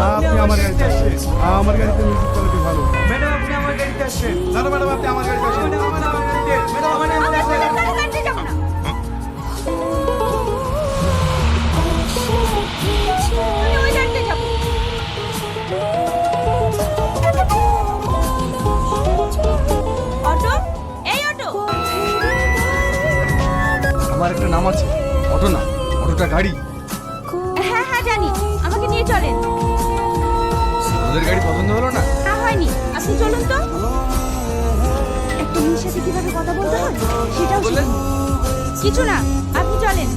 আপনি আমার গাড়িতে আসছেন। আমার গাড়িতে মিউজিক কোয়ালিটি ভালো। ম্যাডাম আপনি আমার গাড়িতে আসছেন। না না ম্যাডাম, আপনি আমার গাড়িতে আসছেন। ম্যাডাম আমার গাড়িতে। ম্যাডাম আমার গাড়িতে আসছেন। গাড়িতে যাবো না। আমি ওই গাড়িতে যাবো। অটো, এই অটো। আমার একটা নাম আছে, অটো না, অটোটা গাড়ি। হ্যাঁ হ্যাঁ জানি, আমাকে নিয়ে চলেন। ওদের গাড়ি পছন্দ হলো না? হয়নি, আপনি চলুন তো। একটা মেয়ের সাথে কিভাবে কথা বলতে হয় সেটাও শিখুন। কিছু না, আপনি চলেন।